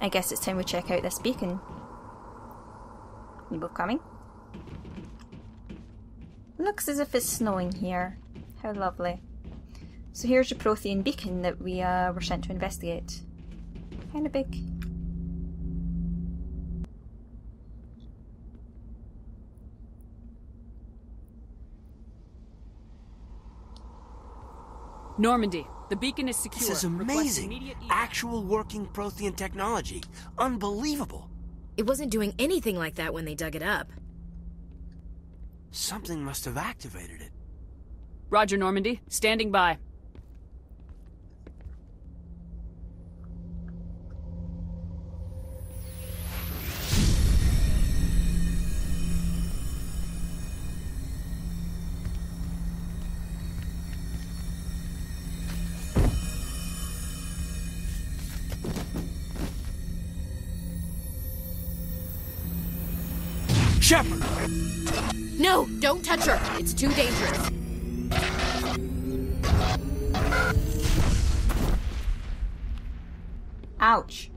I guess it's time we check out this beacon. You both coming? Looks as if it's snowing here. How lovely. So here's the Prothean beacon that we were sent to investigate. Kinda big. Normandy, the beacon is secure. This is amazing. Actual working Prothean technology. Unbelievable. It wasn't doing anything like that when they dug it up. Something must have activated it. Roger, Normandy. Standing by. Shepard! No, don't touch her. It's too dangerous. Ouch.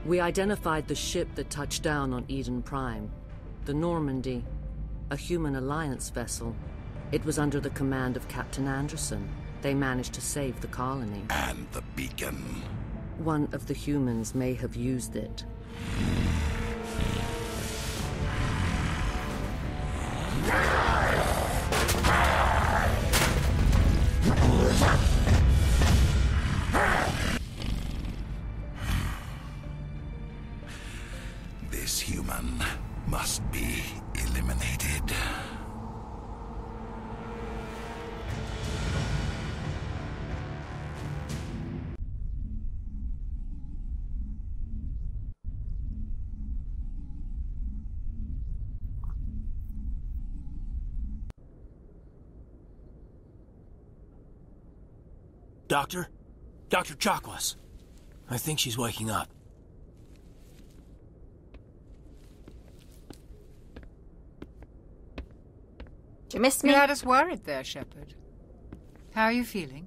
We identified the ship that touched down on Eden Prime. The Normandy. A human alliance vessel. It was under the command of Captain Anderson. They managed to save the colony. And the beacon. One of the humans may have used it. This human must be eliminated. Doctor? Dr. Chakwas. I think she's waking up. You missed me? You had us worried there, Shepard. How are you feeling?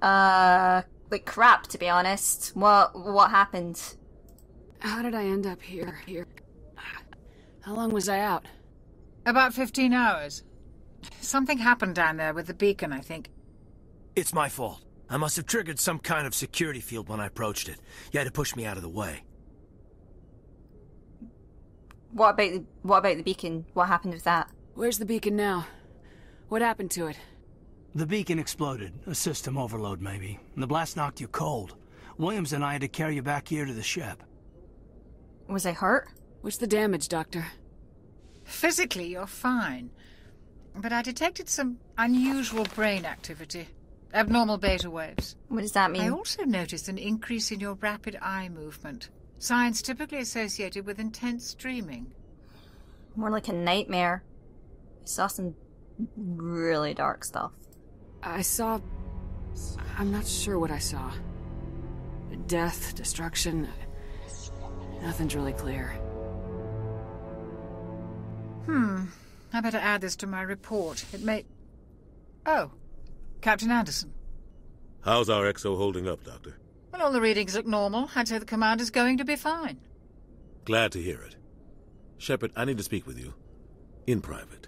Like crap, to be honest. What happened? How did I end up here? How long was I out? About 15 hours. Something happened down there with the beacon, I think. It's my fault. I must have triggered some kind of security field when I approached it. You had to push me out of the way. What about the beacon? What happened with that? Where's the beacon now? What happened to it? The beacon exploded. A system overload, maybe. The blast knocked you cold. Williams and I had to carry you back here to the ship. Was I hurt? What's the damage, Doctor? Physically, you're fine. But I detected some unusual brain activity. Abnormal beta waves. What does that mean? I also noticed an increase in your rapid eye movement. Signs typically associated with intense dreaming. More like a nightmare. I saw some really dark stuff. I'm not sure what I saw. Death, destruction. Nothing's really clear. I better add this to my report. It may... Oh, Captain Anderson. How's our XO holding up, Doctor? Well, all the readings look normal. I'd say the commander's going to be fine. Glad to hear it. Shepard, I need to speak with you. In private.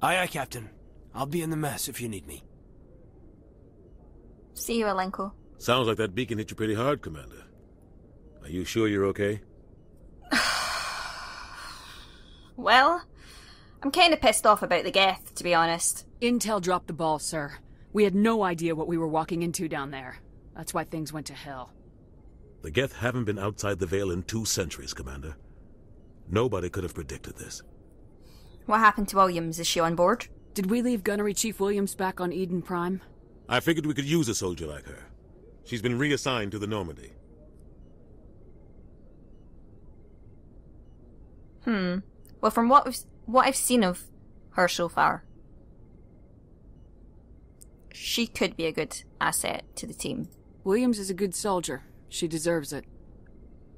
Aye, aye, Captain. I'll be in the mess if you need me. See you, Alenko. Sounds like that beacon hit you pretty hard, Commander. Are you sure you're okay? Well, I'm kind of pissed off about the Geth, to be honest. Intel dropped the ball, sir. We had no idea what we were walking into down there. That's why things went to hell. The Geth haven't been outside the Veil in 2 centuries, Commander. Nobody could have predicted this. What happened to Williams? Is she on board? Did we leave Gunnery Chief Williams back on Eden Prime? I figured we could use a soldier like her. She's been reassigned to the Normandy. Well, from what I've seen of her so far, she could be a good asset to the team. Williams is a good soldier. She deserves it.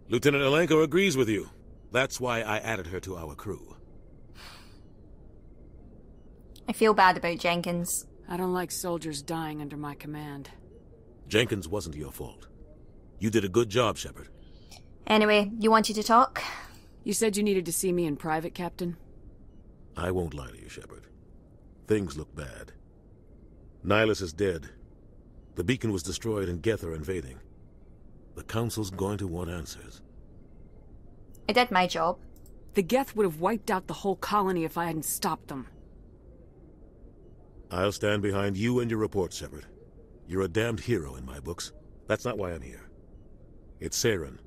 Lieutenant Alenko agrees with you. That's why I added her to our crew. I feel bad about Jenkins. I don't like soldiers dying under my command. Jenkins wasn't your fault. You did a good job, Shepard. Anyway, you wanted to talk? You said you needed to see me in private, Captain? I won't lie to you, Shepard. Things look bad. Nihilus is dead. The beacon was destroyed and Geth are invading. The Council's going to want answers. I did my job. The Geth would have wiped out the whole colony if I hadn't stopped them. I'll stand behind you and your report, Shepard. You're a damned hero in my books. That's not why I'm here. It's Saren,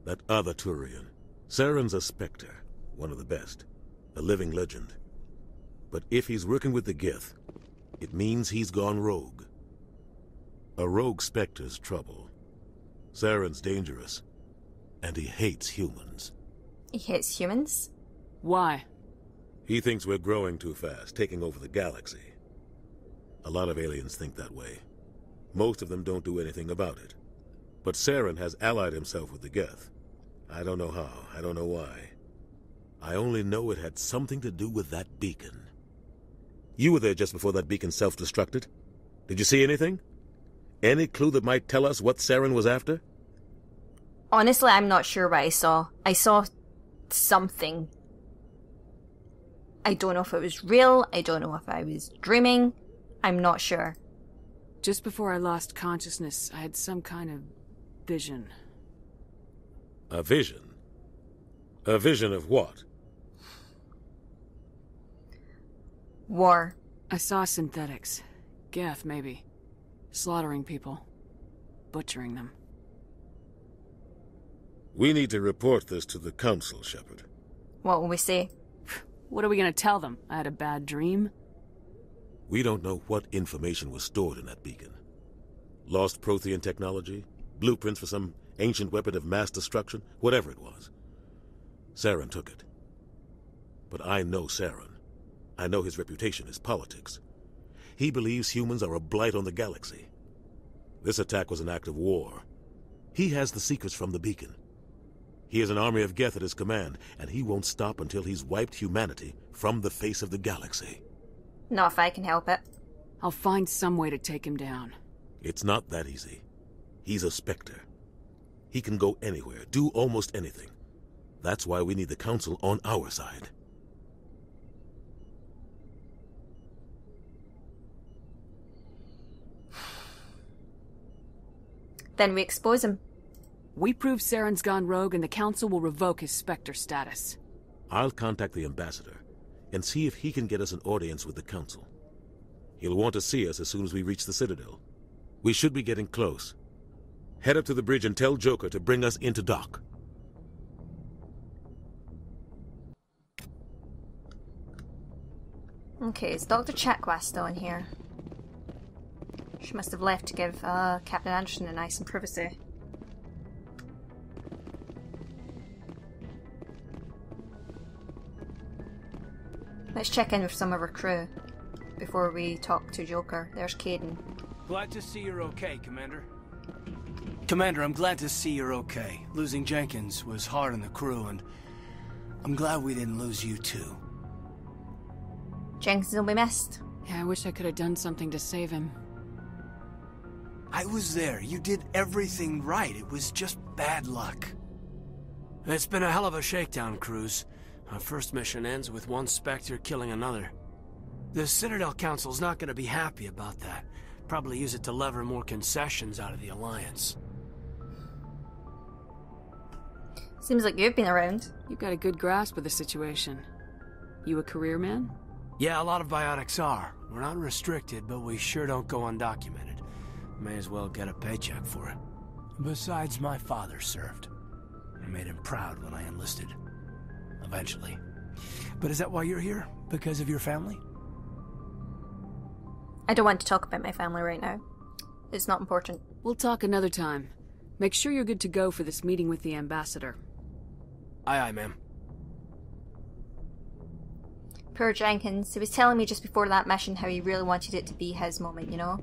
that other Turian. Saren's a Spectre, one of the best. A living legend. But if he's working with the Geth, it means he's gone rogue. A rogue Spectre's trouble. Saren's dangerous, and he hates humans. He hates humans? Why? He thinks we're growing too fast, taking over the galaxy. A lot of aliens think that way. Most of them don't do anything about it. But Saren has allied himself with the Geth. I don't know how, I don't know why. I only know it had something to do with that beacon. You were there just before that beacon self-destructed. Did you see anything? Any clue that might tell us what Saren was after? Honestly, I'm not sure what I saw. I saw something. I don't know if it was real. I don't know if I was dreaming. I'm not sure. Just before I lost consciousness, I had some kind of vision. A vision? A vision of what? War. I saw synthetics. Geth, maybe. Slaughtering people. Butchering them. We need to report this to the Council, Shepard. What will we say? What are we gonna tell them? I had a bad dream? We don't know what information was stored in that beacon. Lost Prothean technology? Blueprints for some ancient weapon of mass destruction? Whatever it was. Saren took it. But I know Saren. I know his reputation is politics. He believes humans are a blight on the galaxy. This attack was an act of war. He has the secrets from the beacon. He has an army of Geth at his command, and he won't stop until he's wiped humanity from the face of the galaxy. Not if I can help it. I'll find some way to take him down. It's not that easy. He's a Spectre. He can go anywhere, do almost anything. That's why we need the Council on our side. Then we expose him. We prove Saren's gone rogue and the Council will revoke his Spectre status. I'll contact the Ambassador and see if he can get us an audience with the Council. He'll want to see us as soon as we reach the Citadel. We should be getting close. Head up to the bridge and tell Joker to bring us into dock. Okay, is Dr. Chakwas still in here? She must have left to give Captain Anderson and I some privacy. Let's check in with some of her crew before we talk to Joker. There's Caden. Glad to see you're okay, Commander. Commander, I'm glad to see you're okay. Losing Jenkins was hard on the crew, and I'm glad we didn't lose you too. Jenkins will be missed. Yeah, I wish I could have done something to save him. I was there. You did everything right. It was just bad luck. It's been a hell of a shakedown, Cruz. Our first mission ends with one Spectre killing another. The Citadel Council's not going to be happy about that. Probably use it to lever more concessions out of the Alliance. Seems like you've been around. You've got a good grasp of the situation. You a career man? Yeah, a lot of biotics are. We're not restricted, but we sure don't go undocumented. May as well get a paycheck for it. Besides, my father served. I made him proud when I enlisted. Eventually. But is that why you're here? Because of your family? I don't want to talk about my family right now. It's not important. We'll talk another time. Make sure you're good to go for this meeting with the Ambassador. Aye, aye, ma'am. Poor Jenkins. He was telling me just before that mission how he really wanted it to be his moment, you know?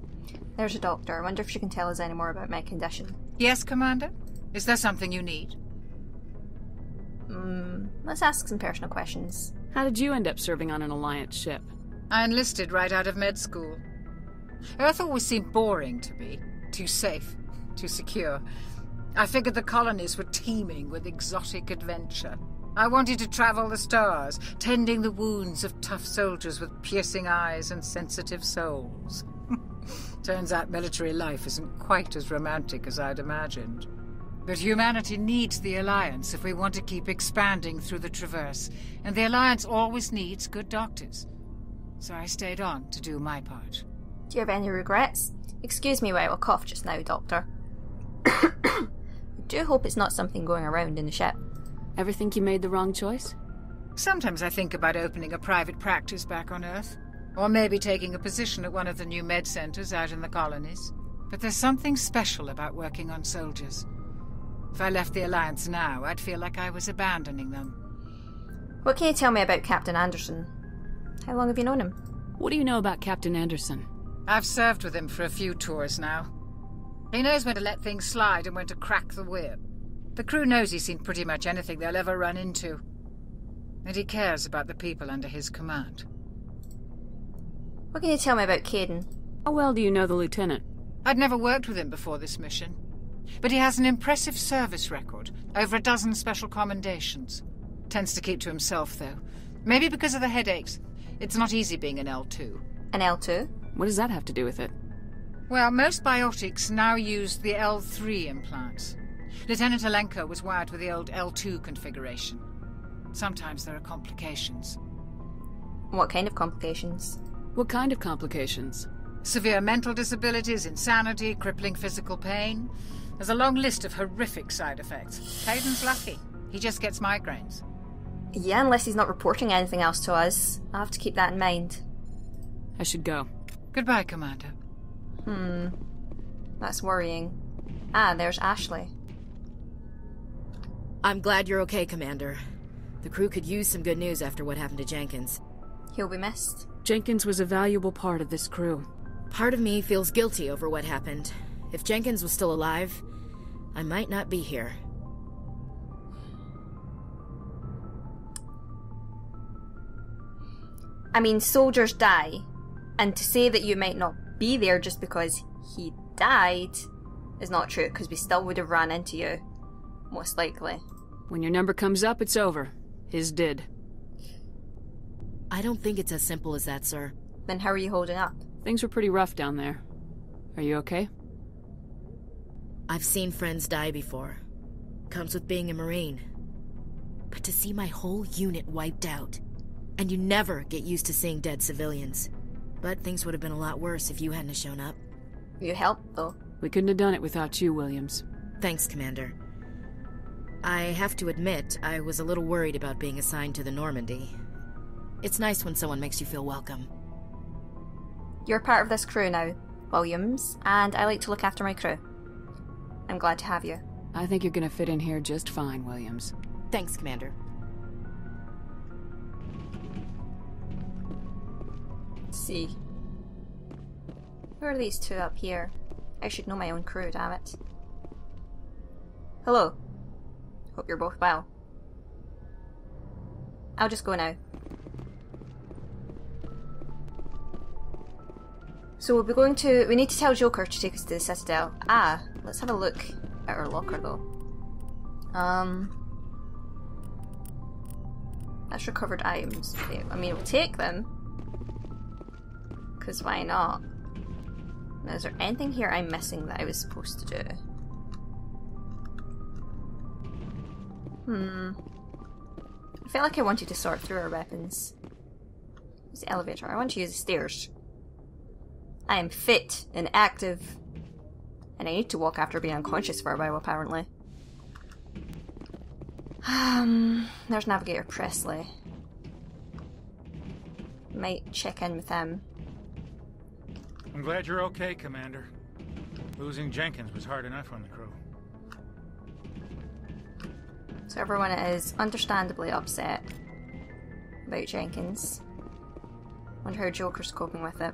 There's a doctor. I wonder if she can tell us any more about my condition. Yes, Commander? Is there something you need? Let's ask some personal questions. How did you end up serving on an Alliance ship? I enlisted right out of med school. Earth always seemed boring to me. Too safe, too secure. I figured the colonies were teeming with exotic adventure. I wanted to travel the stars, tending the wounds of tough soldiers with piercing eyes and sensitive souls. Turns out military life isn't quite as romantic as I'd imagined. But humanity needs the Alliance if we want to keep expanding through the Traverse, and the Alliance always needs good doctors. So I stayed on to do my part. Do you have any regrets? Excuse me while I cough just now, Doctor. I do hope it's not something going around in the ship. Ever think you made the wrong choice? Sometimes I think about opening a private practice back on Earth, or maybe taking a position at one of the new med centers out in the colonies. But there's something special about working on soldiers. If I left the Alliance now, I'd feel like I was abandoning them. What can you tell me about Captain Anderson? How long have you known him? What do you know about Captain Anderson? I've served with him for a few tours now. He knows when to let things slide and when to crack the whip. The crew knows he's seen pretty much anything they'll ever run into. And he cares about the people under his command. What can you tell me about Caden? How well do you know the lieutenant? I'd never worked with him before this mission. But he has an impressive service record, over a dozen special commendations. Tends to keep to himself, though. Maybe because of the headaches. It's not easy being an L2. An L2? What does that have to do with it? Well, most biotics now use the L3 implants. Lieutenant Alenko was wired with the old L2 configuration. Sometimes there are complications. What kind of complications? What kind of complications? Severe mental disabilities, insanity, crippling physical pain. There's a long list of horrific side effects. Caden's lucky. He just gets migraines. Yeah, unless he's not reporting anything else to us. I'll have to keep that in mind. I should go. Goodbye, Commander. That's worrying. Ah, there's Ashley. I'm glad you're okay, Commander. The crew could use some good news after what happened to Jenkins. He'll be missed. Jenkins was a valuable part of this crew. Part of me feels guilty over what happened. If Jenkins was still alive, I might not be here. I mean, soldiers die, and to say that you might not be there just because he died is not true, because we still would have ran into you, most likely. When your number comes up, it's over. His did. I don't think it's as simple as that, sir. Then how are you holding up? Things were pretty rough down there. Are you okay? I've seen friends die before. Comes with being a Marine. But to see my whole unit wiped out, and you never get used to seeing dead civilians. But things would have been a lot worse if you hadn't shown up. You helped, though. We couldn't have done it without you, Williams. Thanks, Commander. I have to admit, I was a little worried about being assigned to the Normandy. It's nice when someone makes you feel welcome. You're part of this crew now, Williams, and I like to look after my crew. I'm glad to have you. I think you're gonna fit in here just fine, Williams. Thanks, Commander. Let's see. Who are these two up here? I should know my own crew, damn it. Hello. Hope you're both well. I'll just go now. So we'll be going to... We need to tell Joker to take us to the Citadel. Ah, let's have a look at our locker though. That's recovered items. Okay, I mean, we'll take them. Because why not? Now, is there anything here I'm missing that I was supposed to do? I felt like I wanted to sort through our weapons. Use the elevator. I want to use the stairs. I am fit and active. And I need to walk after being unconscious for a while, apparently. There's Navigator Presley. Might check in with him. I'm glad you're okay, Commander. Losing Jenkins was hard enough on the crew. So everyone is understandably upset about Jenkins. Wonder how Joker's coping with it.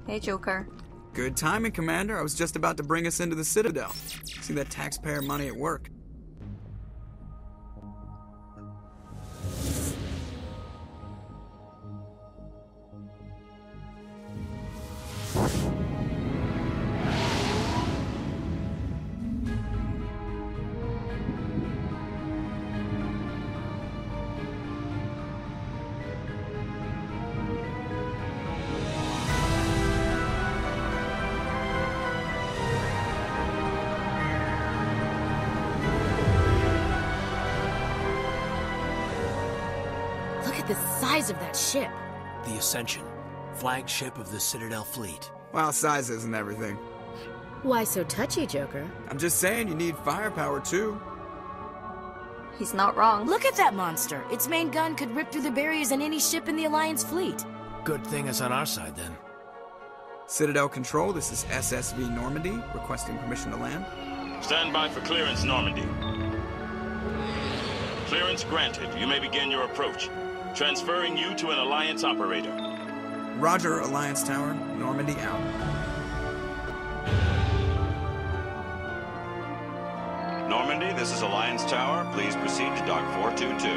Hey, Joker. Good timing, Commander. I was just about to bring us into the Citadel. See that taxpayer money at work. Look at the size of that ship. The Ascension, flagship of the Citadel fleet. Well, size isn't everything. Why so touchy, Joker? I'm just saying you need firepower, too. He's not wrong. Look at that monster. Its main gun could rip through the barriers in any ship in the Alliance fleet. Good thing it's on our side, then. Citadel Control, this is SSV Normandy, requesting permission to land. Stand by for clearance, Normandy. Clearance granted. You may begin your approach. Transferring you to an Alliance operator. Roger, Alliance Tower. Normandy out. Normandy, this is Alliance Tower. Please proceed to Dock 422.